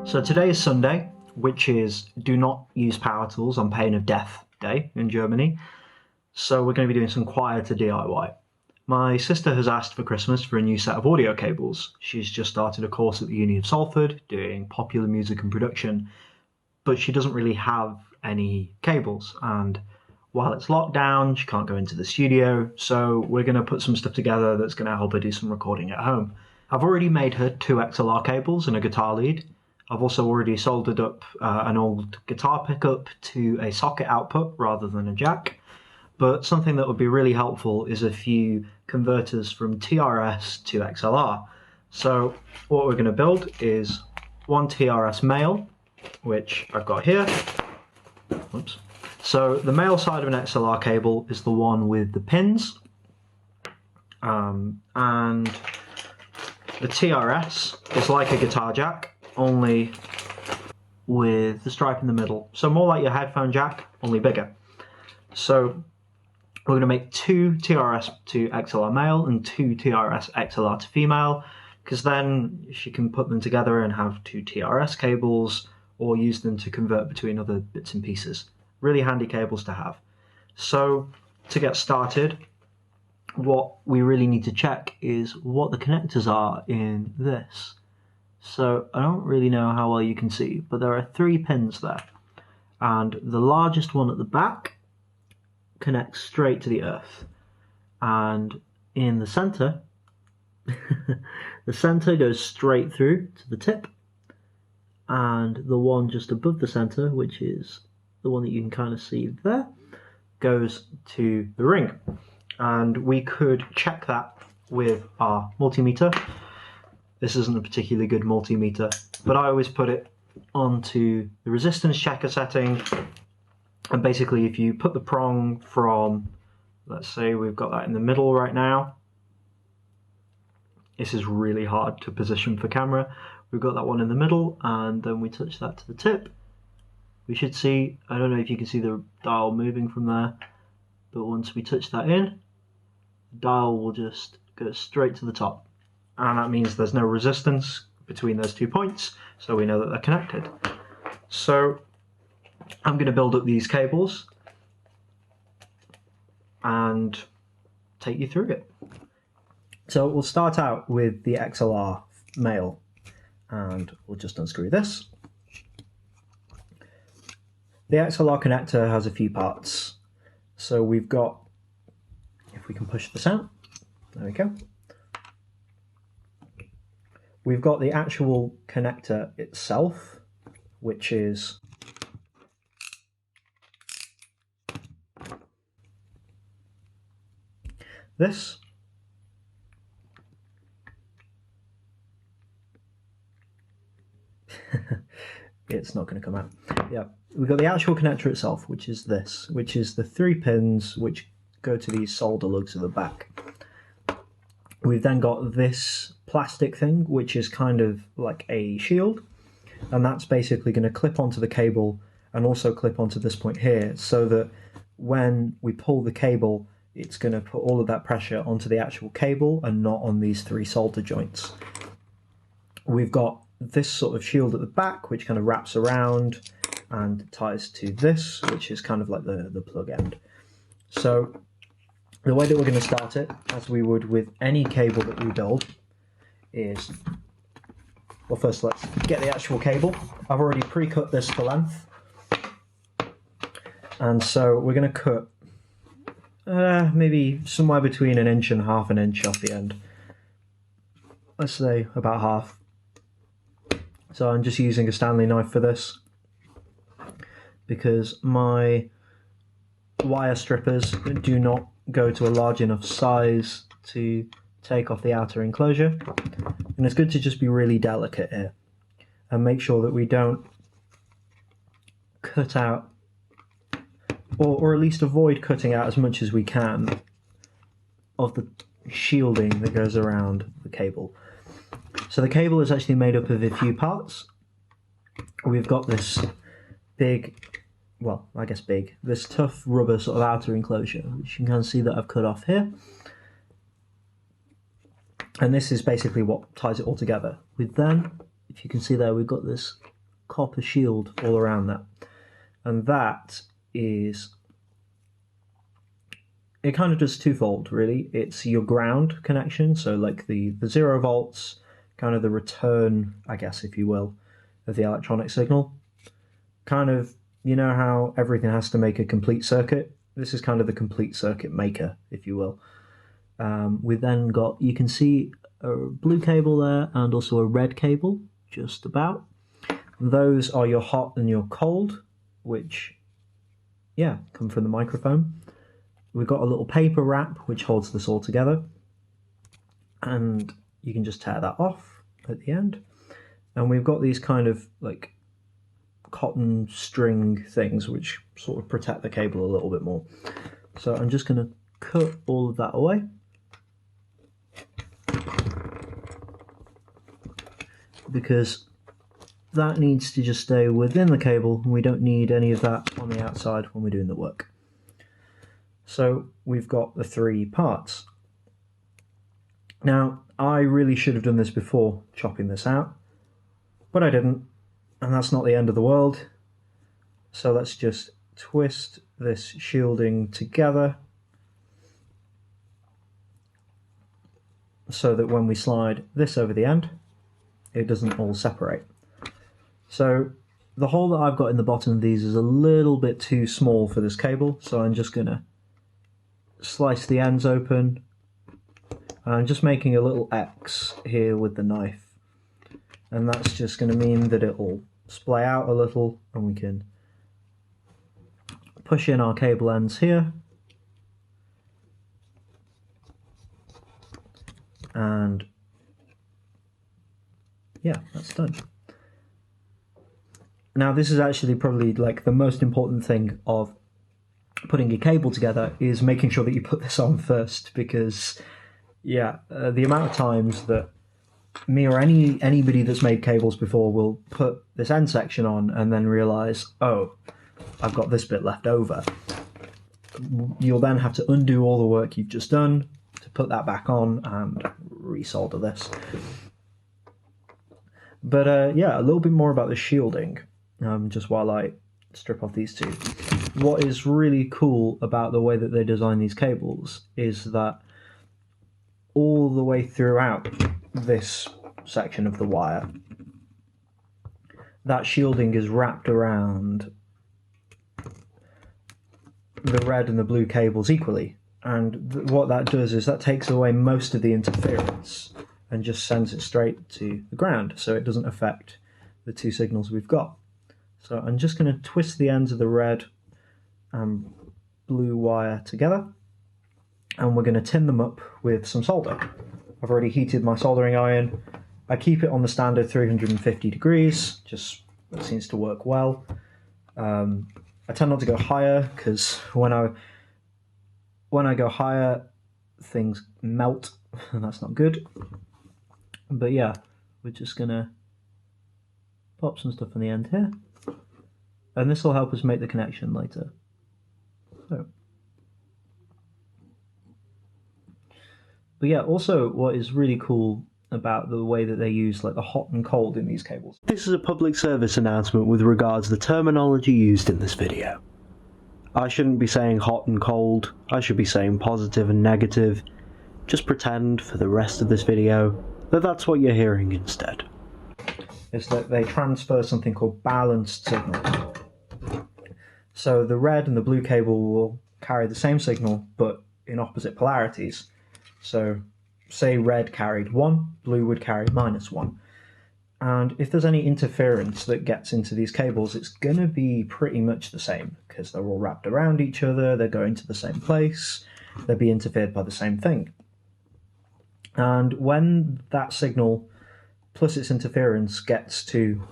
So today is Sunday, which is do not use power tools on pain of death day in Germany. So we're going to be doing some quieter DIY. My sister has asked for Christmas for a new set of audio cables. She's just started a course at the Uni of Salford doing popular music and production, but she doesn't really have any cables. And while it's locked down, she can't go into the studio. So we're going to put some stuff together that's going to help her do some recording at home. I've already made her 2 XLR cables and a guitar lead. I've also already soldered up an old guitar pickup to a socket output rather than a jack. But something that would be really helpful is a few converters from TRS to XLR. So what we're going to build is one TRS male, which I've got here. Oops. So the male side of an XLR cable is the one with the pins, and the TRS is like a guitar jack, only with the stripe in the middle. So more like your headphone jack, only bigger. So we're going to make 2 TRS to XLR male and 2 TRS XLR to female, because then she can put them together and have 2 TRS cables or use them to convert between other bits and pieces. Really handy cables to have. So to get started, what we really need to check is what the connectors are in this. So I don't really know how well you can see, but there are 3 pins there. And the largest one at the back connects straight to the earth. And in the center, the center goes straight through to the tip. And the one just above the center, which is the one that you can kind of see there, goes to the ring. And we could check that with our multimeter. This isn't a particularly good multimeter, but I always put it onto the resistance checker setting. And basically, if you put the prong from, let's say we've got that in the middle right now. This is really hard to position for camera. We've got that one in the middle, and then we touch that to the tip. We should see, I don't know if you can see the dial moving from there, but once we touch that in, the dial will just go straight to the top. And that means there's no resistance between those 2 points, so we know that they're connected. So I'm going to build up these cables and take you through it. So we'll start out with the XLR male, and we'll just unscrew this. The XLR connector has a few parts. So we've got, if we can push this out, there we go. We've got the actual connector itself, which is this. It's not going to come out. Yeah, we've got the actual connector itself, which is this, which is the 3 pins which go to these solder lugs at the back. We've then got this plastic thing, which is kind of like a shield, and that's basically going to clip onto the cable and also clip onto this point here, so that when we pull the cable, it's going to put all of that pressure onto the actual cable and not on these 3 solder joints. We've got this sort of shield at the back, which kind of wraps around and ties to this, which is kind of like the plug end. So the way that we're going to start it, as we would with any cable that we build, is, well, first let's get the actual cable. I've already pre-cut this to length, and so we're going to cut maybe somewhere between 1 inch and ½ an inch off the end. Let's say about half. So I'm just using a Stanley knife for this, because my wire strippers do not go to a large enough size to take off the outer enclosure. And it's good to just be really delicate here and make sure that we don't cut out, or at least avoid cutting out as much as we can of the shielding that goes around the cable. So the cable is actually made up of a few parts. We've got this big, well, I guess big, this tough rubber sort of outer enclosure, which you can kind of see that I've cut off here. And this is basically what ties it all together. With then, if you can see there, we've got this copper shield all around that. And that is, it kind of does twofold really. It's your ground connection, so like the 0 volts, kind of the return, I guess if you will, of the electronic signal. Kind of, you know how everything has to make a complete circuit? This is kind of the complete circuit maker, if you will. We then got, you can see a blue cable there and also a red cable, just about. Those are your hot and your cold, which, yeah, come from the microphone. We've got a little paper wrap which holds this all together. And you can just tear that off at the end. And we've got these kind of like cotton string things which sort of protect the cable a little bit more. So I'm just going to cut all of that away. Because that needs to just stay within the cable and we don't need any of that on the outside when we're doing the work. So we've got the 3 parts. Now, I really should have done this before chopping this out, but I didn't. And that's not the end of the world. So let's just twist this shielding together so that when we slide this over the end, it doesn't all separate. So the hole that I've got in the bottom of these is a little bit too small for this cable, so I'm just going to slice the ends open. I'm just making a little X here with the knife. And that's just going to mean that it'll splay out a little and we can push in our cable ends here. And yeah, that's done. Now this is actually probably like the most important thing of putting a cable together is making sure that you put this on first, because yeah, the amount of times that me or anybody that's made cables before will put this end section on and then realise, oh, I've got this bit left over. You'll then have to undo all the work you've just done to put that back on and resolder this. But yeah, a little bit more about the shielding, just while I strip off these two. What is really cool about the way that they design these cables is that all the way throughout this section of the wire, that shielding is wrapped around the red and the blue cables equally. And what that does is that takes away most of the interference and just sends it straight to the ground, so it doesn't affect the 2 signals we've got. So I'm just going to twist the ends of the red and blue wire together, and we're going to tin them up with some solder. I've already heated my soldering iron. I keep it on the standard 350 degrees, just that seems to work well. I tend not to go higher, because when I go higher, things melt, and that's not good. But yeah, we're just going to pop some stuff on the end here, and this will help us make the connection later. So. But yeah, also what is really cool about the way that they use like the hot and cold in these cables. This is a public service announcement with regards to the terminology used in this video. I shouldn't be saying hot and cold, I should be saying positive and negative. Just pretend for the rest of this video that that's what you're hearing instead. Is that they transfer something called balanced signal. So the red and the blue cable will carry the same signal but in opposite polarities. So say red carried 1, blue would carry -1. And if there's any interference that gets into these cables, it's going to be pretty much the same, because they're all wrapped around each other, they're going to the same place, they'll be interfered by the same thing. And when that signal plus its interference gets to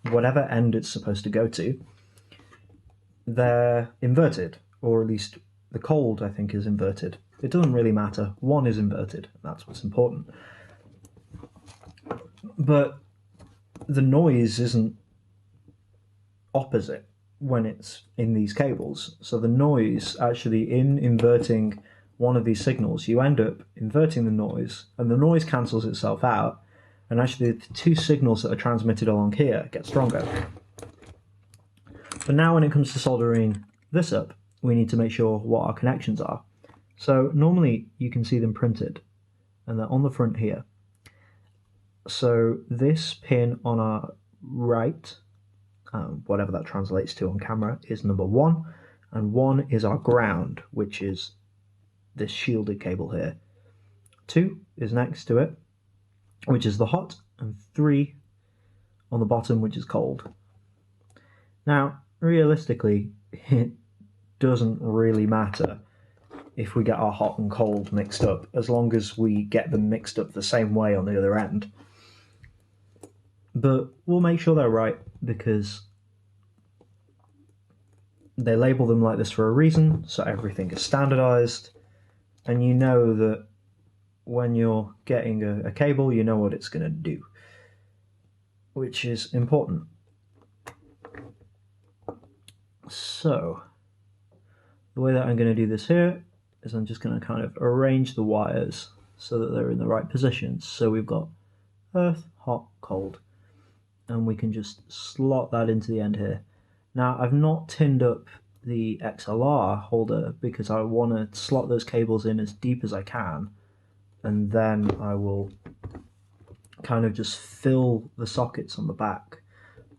whatever end it's supposed to go to, they're inverted, or at least the cold, I think, is inverted. It doesn't really matter. One is inverted. That's what's important. But the noise isn't opposite when it's in these cables. So the noise, actually, in inverting one of these signals, you end up inverting the noise, and the noise cancels itself out, and actually the 2 signals that are transmitted along here get stronger. But now when it comes to soldering this up, we need to make sure what our connections are. So normally you can see them printed, and they're on the front here. So this pin on our right, whatever that translates to on camera, is number 1, and 1 is our ground, which is this shielded cable here. 2 is next to it, which is the hot, and 3 on the bottom, which is cold. Now, realistically, it doesn't really matter if we get our hot and cold mixed up, as long as we get them mixed up the same way on the other end. But we'll make sure they're right, because they label them like this for a reason, so everything is standardized, and you know that when you're getting a cable, you know what it's going to do, which is important. So the way that I'm going to do this here is I'm just going to kind of arrange the wires so that they're in the right positions. So we've got earth, hot, cold, and we can just slot that into the end here. Now, I've not tinned up the XLR holder because I want to slot those cables in as deep as I can, and then I will kind of just fill the sockets on the back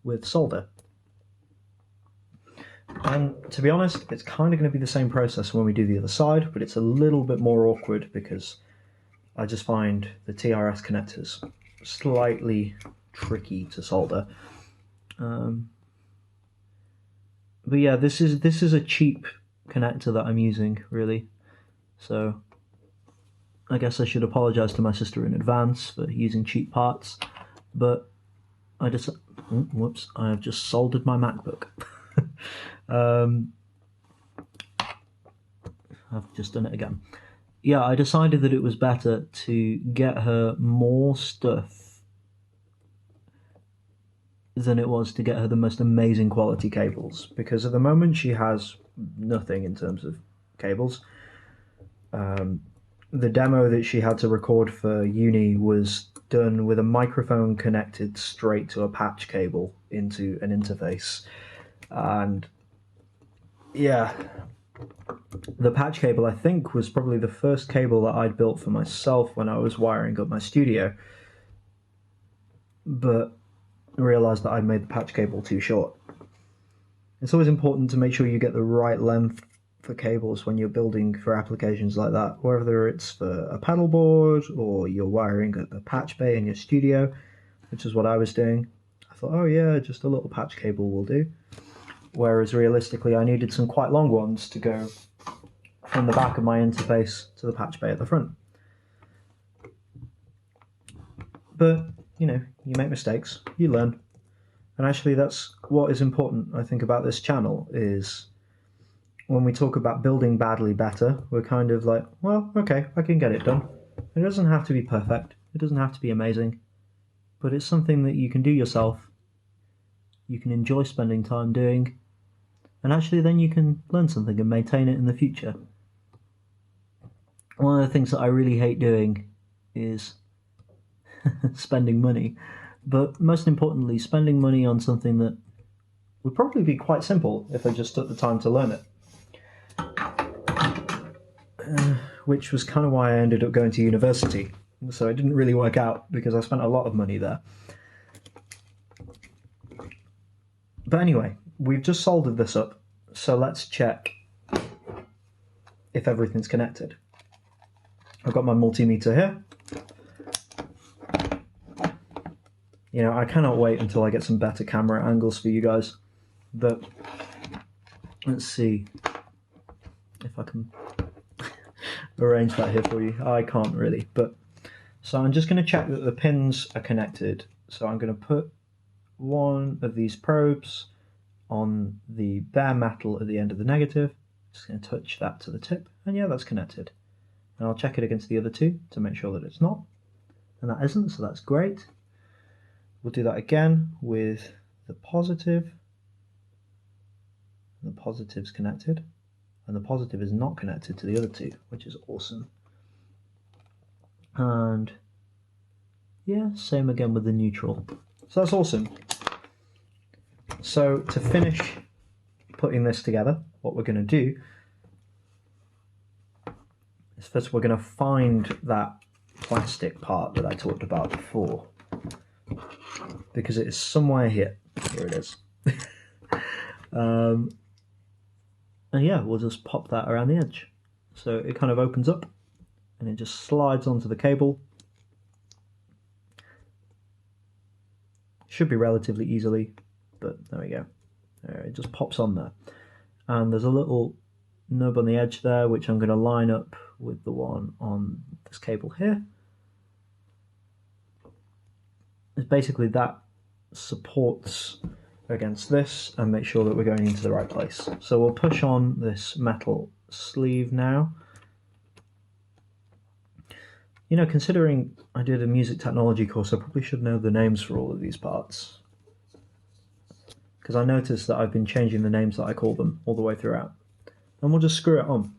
with solder. And to be honest, it's kind of going to be the same process when we do the other side, but it's a little bit more awkward because I just find the TRS connectors slightly tricky to solder. But yeah, this is a cheap connector that I'm using, really. So I guess I should apologize to my sister in advance for using cheap parts. But I just, whoops, I have just soldered my MacBook. I've just done it again. Yeah, I decided that it was better to get her more stuff than it was to get her the most amazing quality cables, because at the moment she has nothing in terms of cables. The demo that she had to record for uni was done with a microphone connected straight to a patch cable into an interface. And yeah, the patch cable, I think, was probably the first cable that I'd built for myself when I was wiring up my studio. But I realised that I'd made the patch cable too short. It's always important to make sure you get the right length for cables when you're building for applications like that, whether it's for a paddleboard or you're wiring a patch bay in your studio, which is what I was doing. I thought, oh yeah, just a little patch cable will do. Whereas realistically, I needed some quite long ones to go from the back of my interface to the patch bay at the front. But, you know, you make mistakes, you learn. And actually that's what is important, I think, about this channel, is when we talk about building badly better, we're kind of like, well, okay, I can get it done. It doesn't have to be perfect, it doesn't have to be amazing, but it's something that you can do yourself, you can enjoy spending time doing, and actually then you can learn something and maintain it in the future. One of the things that I really hate doing is spending money, but most importantly, spending money on something that would probably be quite simple if I just took the time to learn it. Which was kind of why I ended up going to university. So it didn't really work out because I spent a lot of money there. But anyway, we've just soldered this up, so let's check if everything's connected. I've got my multimeter here. You know, I cannot wait until I get some better camera angles for you guys. But let's see if I can arrange that here for you. I can't really, but so I'm just going to check that the pins are connected. So I'm going to put one of these probes on the bare metal at the end of the negative. Just going to touch that to the tip, and yeah, that's connected. And I'll check it against the other two to make sure that it's not, and that isn't, so that's great. We'll do that again with the positive. The positive's connected, and the positive is not connected to the other two, which is awesome. And yeah, same again with the neutral. So that's awesome. So to finish putting this together, what we're going to do is first we're going to find that plastic part that I talked about before, because it is somewhere here. Here it is. And yeah, we'll just pop that around the edge. So it kind of opens up and it just slides onto the cable. Should be relatively easily, but there we go. It just pops on there. And there's a little nub on the edge there, which I'm going to line up with the one on this cable here. It's basically that supports against this and make sure that we're going into the right place. So we'll push on this metal sleeve now. You know, considering I did a music technology course, I probably should know the names for all of these parts, because I noticed that I've been changing the names that I call them all the way throughout. And we'll just screw it on.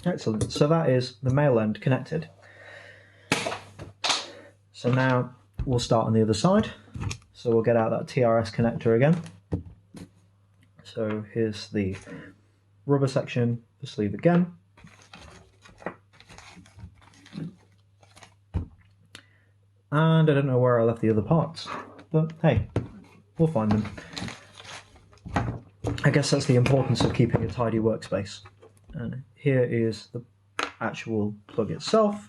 Excellent. So that is the male end connected. So now we'll start on the other side. So we'll get out that TRS connector again. So here's the rubber section, the sleeve again. And I don't know where I left the other parts, but hey, we'll find them. I guess that's the importance of keeping a tidy workspace. And here is the actual plug itself.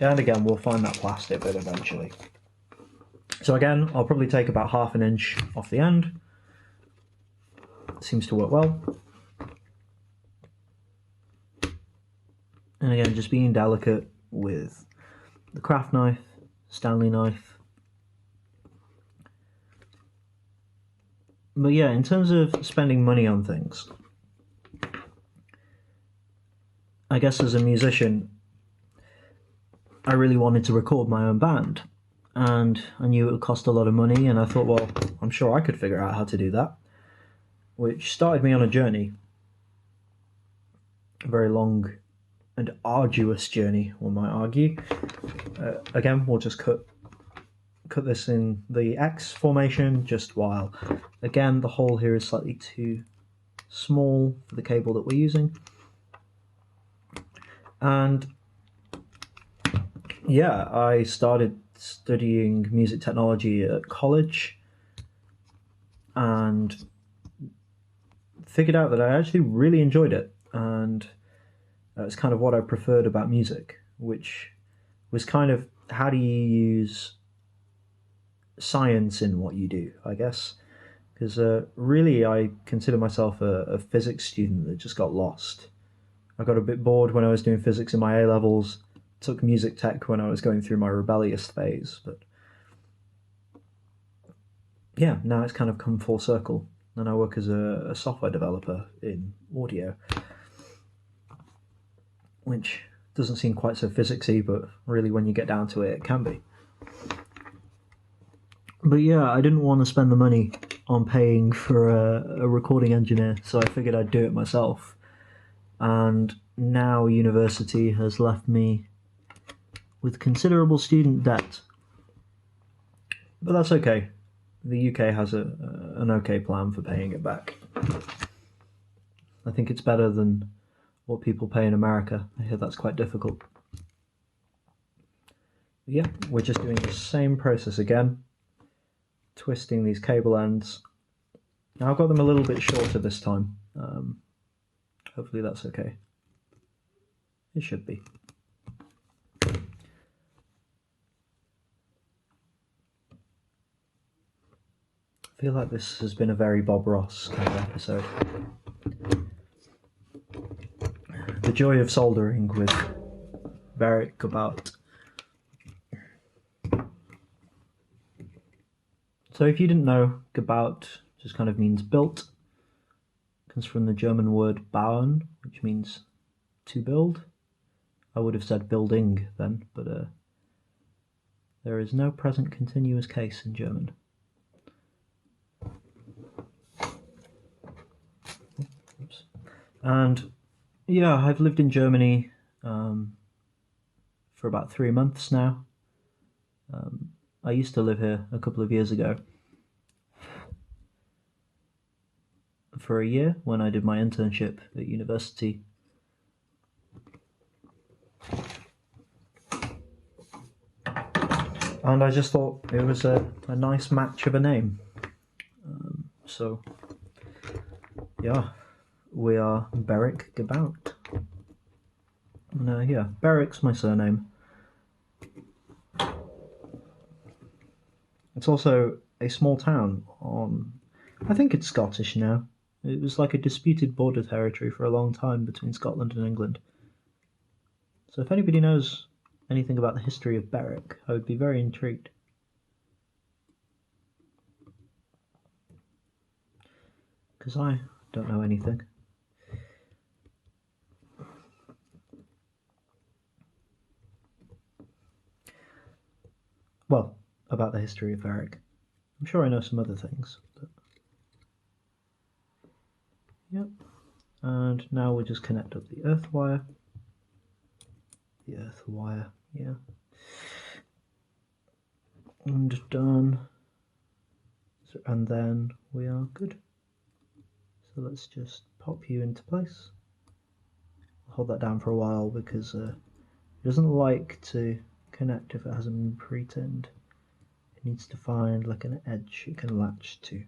And again, we'll find that plastic bit eventually. So again, I'll probably take about 1/2 inch off the end. Seems to work well. And again, just being delicate with the craft knife, Stanley knife. But yeah, in terms of spending money on things, I guess as a musician, I really wanted to record my own band, and I knew it would cost a lot of money, and I thought, well, I'm sure I could figure out how to do that, which started me on a journey, a very long and arduous journey, one might argue. Again, we'll just cut this in the X formation, just while, again, the hole here is slightly too small for the cable that we're using. And yeah, I started studying music technology at college and figured out that I actually really enjoyed it, and it's kind of what I preferred about music, which was kind of, how do you use science in what you do, I guess. Because really I consider myself a physics student that just got lost. I got a bit bored when I was doing physics in my A-levels, took music tech when I was going through my rebellious phase, but yeah, now it's kind of come full circle, and I work as a software developer in audio, which doesn't seem quite so physicsy, but really when you get down to it, it can be. But yeah, I didn't want to spend the money on paying for a recording engineer, so I figured I'd do it myself. And now university has left me with considerable student debt. But that's okay. The UK has an okay plan for paying it back. I think it's better than what people pay in America. I hear that's quite difficult. But yeah, we're just doing the same process again, twisting these cable ends. Now I've got them a little bit shorter this time. Hopefully that's okay. It should be. I feel like this has been a very Bob Ross kind of episode. The Joy of Soldering with Barrett Gabout. So if you didn't know, Gabout just kind of means built. It comes from the German word bauen, which means to build. I would have said building then, but there is no present continuous case in German. Oops. And yeah, I've lived in Germany for about 3 months now. I used to live here a couple of years ago, for a year when I did my internship at university. And I just thought it was a nice match of a name. So, yeah, we are Beric Gabout. And yeah, Beric's my surname. It's also a small town on, I think it's Scottish now. It was like a disputed border territory for a long time between Scotland and England. So if anybody knows anything about the history of Berwick, I would be very intrigued. Because I don't know anything. Well, about the history of Berwick. I'm sure I know some other things. But... Yep. And now we'll just connect up the earth wire. The earth wire, yeah. And done. So, and then we are good. So let's just pop you into place. Hold that down for a while because it doesn't like to connect if it hasn't been pre-tinned. It needs to find like an edge it can latch to.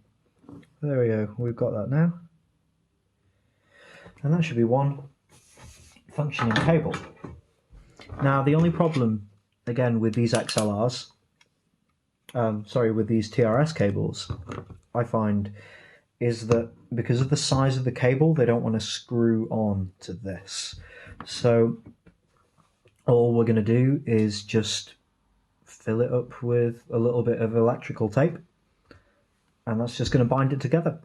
There we go, we've got that now. And that should be one functioning cable. Now the only problem, again, with these XLRs, with these TRS cables, I find is that because of the size of the cable, they don't want to screw on to this. So all we're going to do is just fill it up with a little bit of electrical tape, and that's just going to bind it together.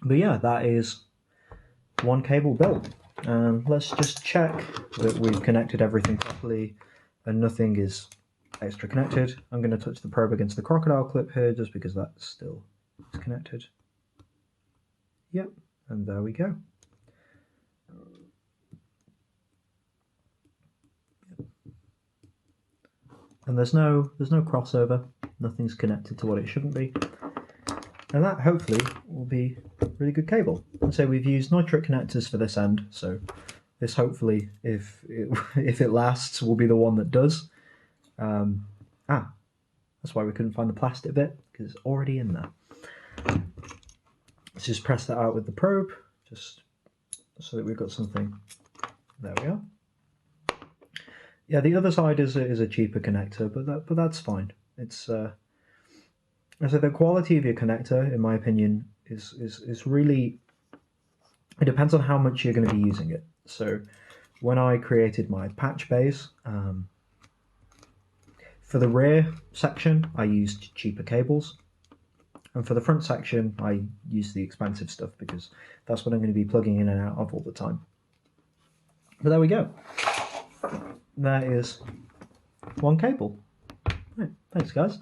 But yeah, that is one cable built. And let's just check that we've connected everything properly and nothing is extra connected. I'm going to touch the probe against the crocodile clip here just because that still is connected. Yep, and there we go. And there's no crossover, nothing's connected to what it shouldn't be. And that hopefully will be a really good cable. And so we've used nitric connectors for this end, so this hopefully, if it lasts, will be the one that does. That's why we couldn't find the plastic bit, because it's already in there. Let's just press that out with the probe, just so that we've got something. There we are. Yeah, the other side is a cheaper connector, but that's fine. It's so the quality of your connector, in my opinion, is really, it depends on how much you're going to be using it. So when I created my patch bays, for the rear section I used cheaper cables, and for the front section I used the expensive stuff because that's what I'm going to be plugging in and out of all the time. But there we go. That is one cable. Right, thanks guys.